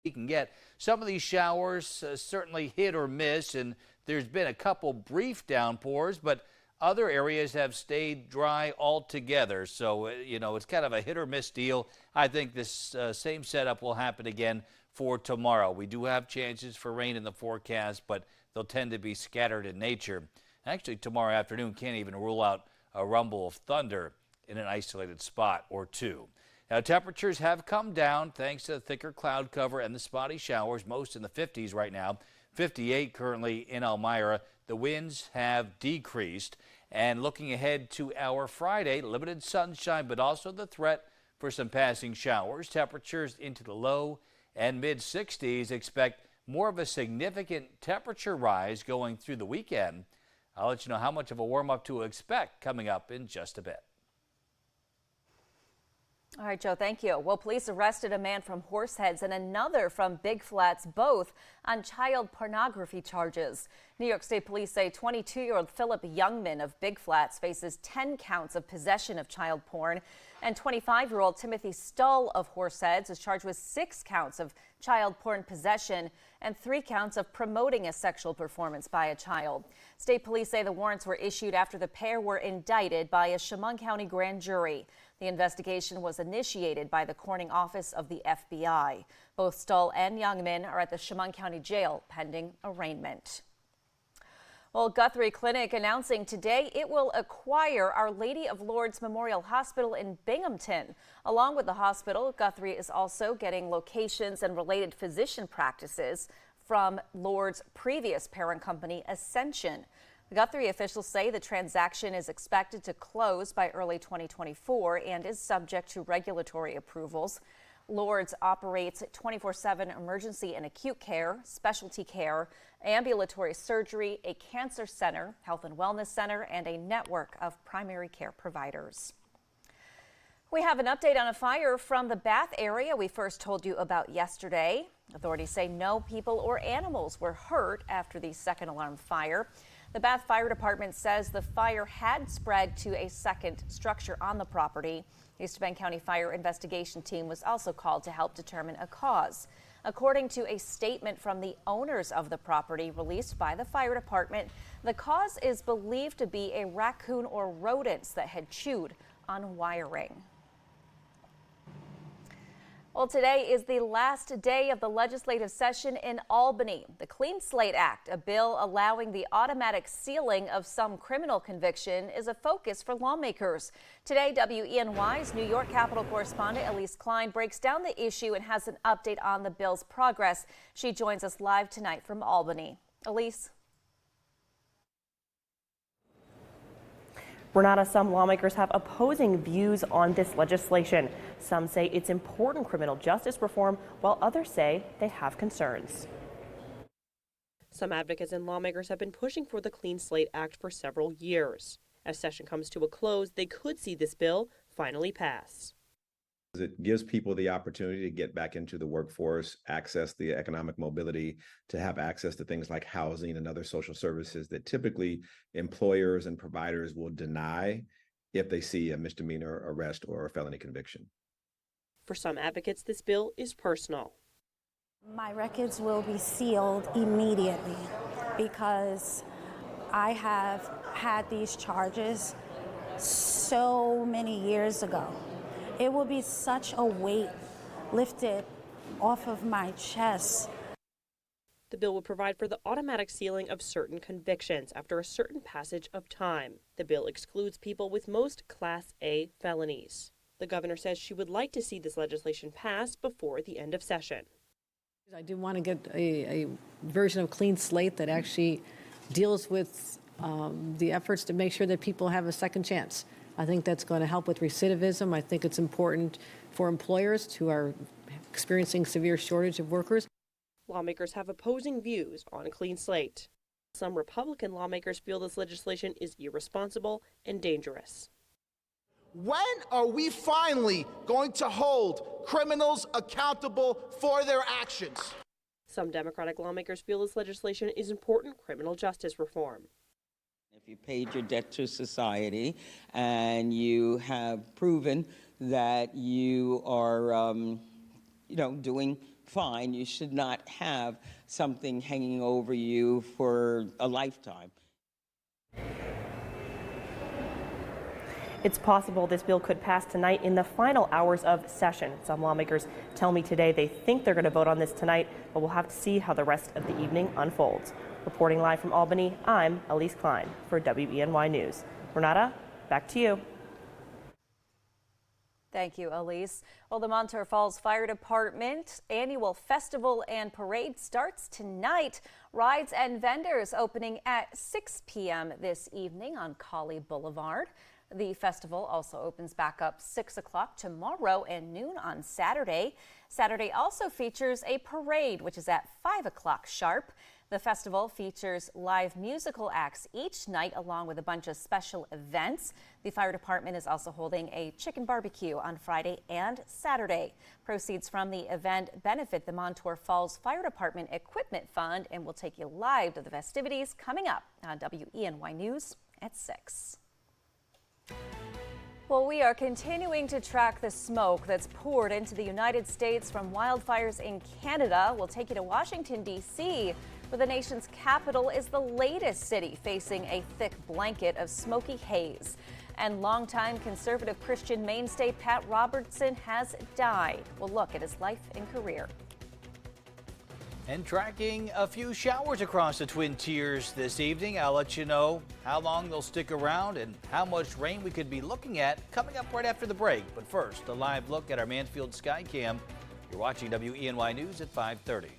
we can get. Some of these showers certainly hit or miss, and there's been a couple brief downpours, but other areas have stayed dry altogether. So, it's kind of a hit or miss deal. I think this same setup will happen again for tomorrow. We do have chances for rain in the forecast, but they'll tend to be scattered in nature. Actually, tomorrow afternoon can't even rule out a rumble of thunder in an isolated spot or two. Now, temperatures have come down thanks to the thicker cloud cover and the spotty showers, most in the 50s right now. 58 currently in Elmira. The winds have decreased. And looking ahead to our Friday, limited sunshine, but also the threat for some passing showers. Temperatures into the low and mid 60s. Expect more of a significant temperature rise going through the weekend. I'll let you know how much of a warm up to expect coming up in just a bit. All right, Joe, thank you. Well, police arrested a man from Horseheads and another from Big Flats, both on child pornography charges. New York State police say 22-year-old Philip Youngman of Big Flats faces 10 counts of possession of child porn, and 25-year-old Timothy Stull of Horseheads is charged with 6 counts of child porn possession and 3 counts of promoting a sexual performance by a child. State police say the warrants were issued after the pair were indicted by a Chemung County grand jury. The investigation was initiated by the Corning office of the FBI. Both Stull and Youngman are at the Chemung County Jail pending arraignment. Well, Guthrie Clinic announcing today it will acquire Our Lady of Lourdes Memorial Hospital in Binghamton. Along with the hospital, Guthrie is also getting locations and related physician practices from Lourdes' previous parent company, Ascension. Guthrie officials say the transaction is expected to close by early 2024 and is subject to regulatory approvals. Lourdes operates 24/7 emergency and acute care, specialty care, ambulatory surgery, a cancer center, health and wellness center, and a network of primary care providers. We have an update on a fire from the Bath area we first told you about yesterday. Authorities say no people or animals were hurt after the second alarm fire. The Bath Fire Department says the fire had spread to a second structure on the property. The East Bend County Fire Investigation Team was also called to help determine a cause. According to a statement from the owners of the property released by the fire department, the cause is believed to be a raccoon or rodents that had chewed on wiring. Well, today is the last day of the legislative session in Albany. The Clean Slate Act, a bill allowing the automatic sealing of some criminal conviction, is a focus for lawmakers. Today, WENY's New York Capitol correspondent Elise Klein breaks down the issue and has an update on the bill's progress. She joins us live tonight from Albany. Elise. Renata, some lawmakers have opposing views on this legislation. Some say it's important criminal justice reform, while others say they have concerns. Some advocates and lawmakers have been pushing for the Clean Slate Act for several years. As session comes to a close, they could see this bill finally pass. It gives people the opportunity to get back into the workforce, access the economic mobility, to have access to things like housing and other social services that typically employers and providers will deny if they see a misdemeanor arrest or a felony conviction. For some advocates, this bill is personal. My records will be sealed immediately because I have had these charges so many years ago. It will be such a weight lifted off of my chest. The bill would provide for the automatic sealing of certain convictions after a certain passage of time. The bill excludes people with most Class A felonies. The governor says she would like to see this legislation passed before the end of session. I do want to get a version of Clean Slate that actually deals with the efforts to make sure that people have a second chance. I think that's going to help with recidivism. I think it's important for employers who are experiencing severe shortage of workers. Lawmakers have opposing views on a Clean Slate. Some Republican lawmakers feel this legislation is irresponsible and dangerous. When are we finally going to hold criminals accountable for their actions? Some Democratic lawmakers feel this legislation is important criminal justice reform. If you paid your debt to society and you have proven that you are, doing fine. You should not have something hanging over you for a lifetime. It's possible this bill could pass tonight in the final hours of session. Some lawmakers tell me today they think they're going to vote on this tonight, but we'll have to see how the rest of the evening unfolds. Reporting live from Albany, I'm Elise Klein for WENY News. Renata, back to you. Thank you, Elise. Well, the Montour Falls Fire Department annual festival and parade starts tonight. Rides and vendors opening at 6 p.m. this evening on Colley Boulevard. The festival also opens back up 6 o'clock tomorrow and noon on Saturday. Saturday also features a parade, which is at 5 o'clock sharp. The festival features live musical acts each night, along with a bunch of special events. The fire department is also holding a chicken barbecue on Friday and Saturday. Proceeds from the event benefit the Montour Falls Fire Department Equipment Fund, and we'll take you live to the festivities coming up on WENY News at 6. Well, we are continuing to track the smoke that's poured into the United States from wildfires in Canada. We'll take you to Washington, D.C., where the nation's capital is the latest city facing a thick blanket of smoky haze. And longtime conservative Christian mainstay Pat Robertson has died. We'll look at his life and career. And tracking a few showers across the Twin Tiers this evening. I'll let you know how long they'll stick around and how much rain we could be looking at coming up right after the break. But first, a live look at our Mansfield Skycam. You're watching WENY News at 5:30.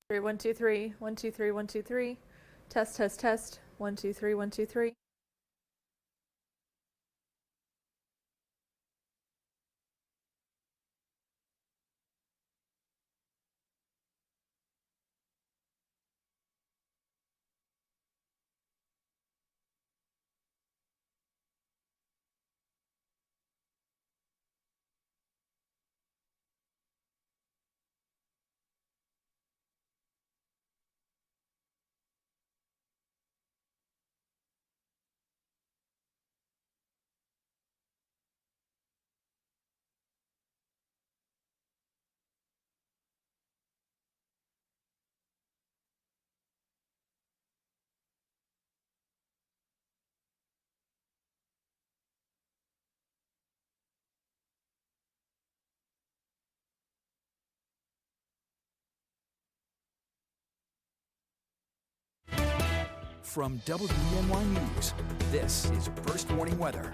Three, 1 2 3 1 2 3 1 2 3 test test test 1 2 3 1 2 3. From WENY News, this is First Warning Weather.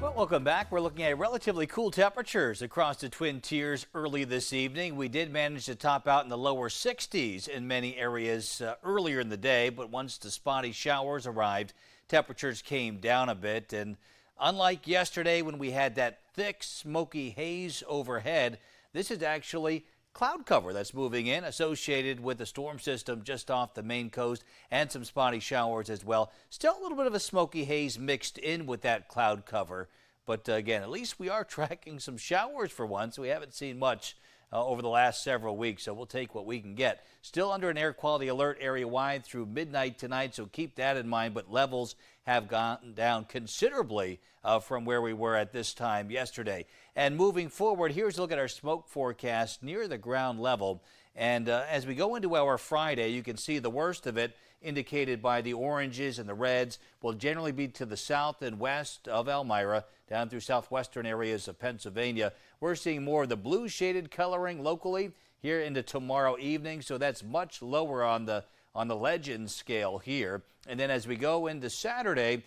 Well, welcome back. We're looking at relatively cool temperatures across the Twin Tiers early this evening. We did manage to top out in the lower 60s in many areas earlier in the day, but once the spotty showers arrived, temperatures came down a bit. And unlike yesterday when we had that thick, smoky haze overhead, this is actually cloud cover that's moving in, associated with the storm system just off the Maine coast, and some spotty showers as well. Still a little bit of a smoky haze mixed in with that cloud cover. But again, at least we are tracking some showers for once. We haven't seen much over the last several weeks, so we'll take what we can get. Still under an air quality alert area-wide through midnight tonight, so keep that in mind, but levels have gone down considerably from where we were at this time yesterday. And moving forward, here's a look at our smoke forecast near the ground level. And as we go into our Friday, you can see the worst of it indicated by the oranges and the reds will generally be to the south and west of Elmira, down through southwestern areas of Pennsylvania. We're seeing more of the blue shaded coloring locally here into tomorrow evening, so that's much lower on the legend scale here. And then as we go into Saturday,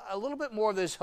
a little bit more of this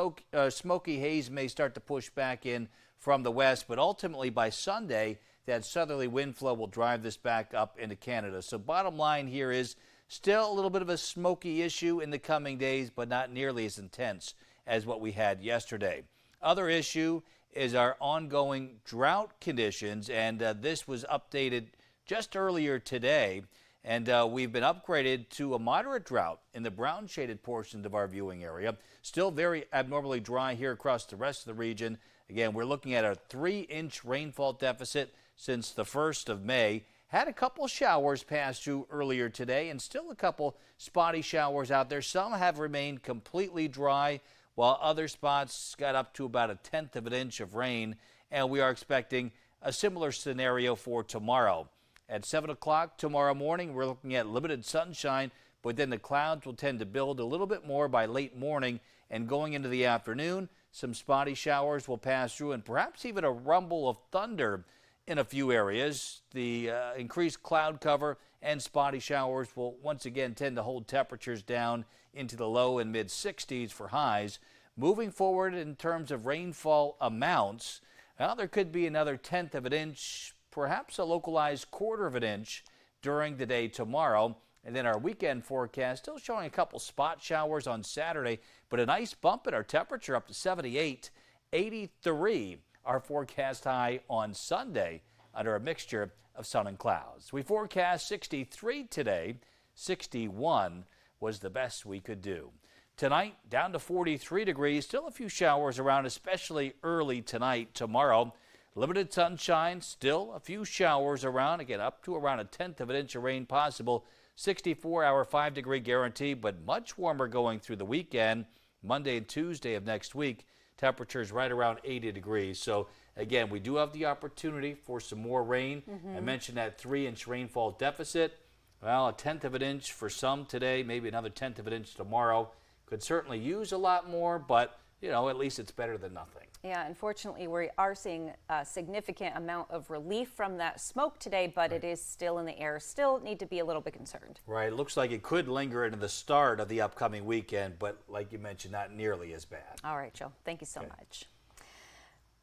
smoky haze may start to push back in from the west, but ultimately by Sunday, that southerly wind flow will drive this back up into Canada. So bottom line here is still a little bit of a smoky issue in the coming days, but not nearly as intense as what we had yesterday. Other issue is our ongoing drought conditions, and this was updated just earlier today. And we've been upgraded to a moderate drought in the brown shaded portions of our viewing area. Still very abnormally dry here across the rest of the region. Again, we're looking at a 3-inch rainfall deficit since the 1st of May. Had a couple showers pass through earlier today and still a couple spotty showers out there. Some have remained completely dry, while other spots got up to about 1/10 of an inch of rain. And we are expecting a similar scenario for tomorrow. At 7 o'clock tomorrow morning, we're looking at limited sunshine, but then the clouds will tend to build a little bit more by late morning, and going into the afternoon, some spotty showers will pass through and perhaps even a rumble of thunder in a few areas. The increased cloud cover and spotty showers will once again tend to hold temperatures down into the low and mid 60s for highs. Moving forward in terms of rainfall amounts, well, there could be another 1/10 of an inch, perhaps a localized 1/4 of an inch during the day tomorrow. And then our weekend forecast still showing a couple spot showers on Saturday, but a nice bump in our temperature up to 78, 83, our forecast high on Sunday under a mixture of sun and clouds. We forecast 63 today, 61 was the best we could do. Tonight, down to 43 degrees, still a few showers around, especially early tonight. Tomorrow, limited sunshine, still a few showers around, again up to around 1/10 of an inch of rain possible. 64-hour 5-degree guarantee, but much warmer going through the weekend. Monday and Tuesday of next week, temperatures right around 80 degrees. So again, we do have the opportunity for some more rain. I mentioned that 3-inch rainfall deficit. Well, 1/10 of an inch for some today, maybe another 1/10 of an inch tomorrow. Could certainly use a lot more, but you know, at least it's better than nothing. Yeah, unfortunately, we are seeing a significant amount of relief from that smoke today, but it is still in the air. Still need to be a little bit concerned. Right. It looks like it could linger into the start of the upcoming weekend, but like you mentioned, not nearly as bad. All right, Joe. Thank you so much.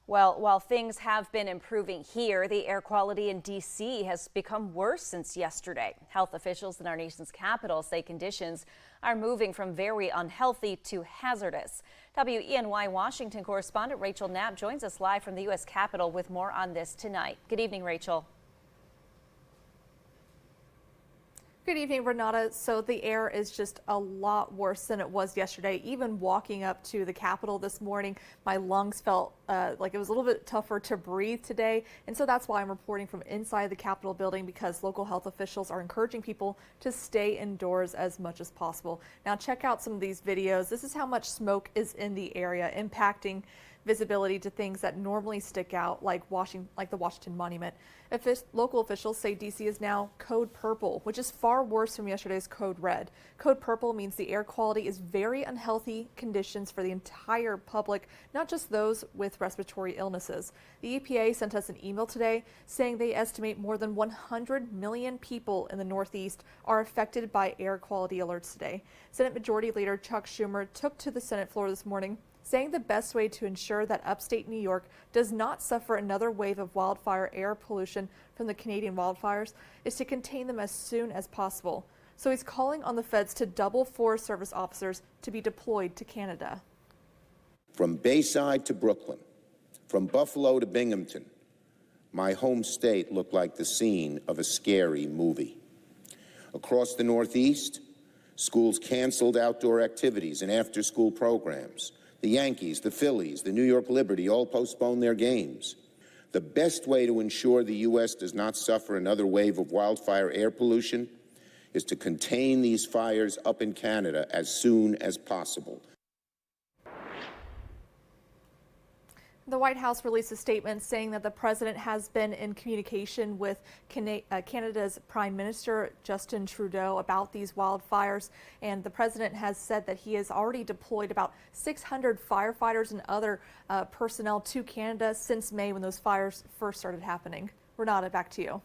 Well, while things have been improving here, the air quality in D.C. has become worse since yesterday. Health officials in our nation's capital say conditions are moving from very unhealthy to hazardous. WENY Washington correspondent Rachel Knapp joins us live from the U.S. Capitol with more on this tonight. Good evening, Rachel. Good evening, Renata. So the air is just a lot worse than it was yesterday. Even walking up to the Capitol this morning, my lungs felt like it was a little bit tougher to breathe today. And so that's why I'm reporting from inside the Capitol building, because local health officials are encouraging people to stay indoors as much as possible. Now check out some of these videos. This is how much smoke is in the area, impacting visibility to things that normally stick out, like the Washington Monument. Local officials say D.C. is now code purple, which is far worse from yesterday's code red. Code purple means the air quality is very unhealthy conditions for the entire public, not just those with respiratory illnesses. The EPA sent us an email today saying they estimate more than 100 million people in the Northeast are affected by air quality alerts today. Senate Majority Leader Chuck Schumer took to the Senate floor this morning, saying the best way to ensure that upstate New York does not suffer another wave of wildfire air pollution from the Canadian wildfires is to contain them as soon as possible. So he's calling on the feds to double Forest Service officers to be deployed to Canada. From Bayside to Brooklyn, from Buffalo to Binghamton, my home state looked like the scene of a scary movie. Across the Northeast, schools canceled outdoor activities and after-school programs. The Yankees, the Phillies, the New York Liberty all postponed their games. The best way to ensure the U.S. does not suffer another wave of wildfire air pollution is to contain these fires up in Canada as soon as possible. The White House released a statement saying that the president has been in communication with Canada's Prime Minister Justin Trudeau about these wildfires, and the president has said that he has already deployed about 600 firefighters and other personnel to Canada since May when those fires first started happening. Renata, back to you.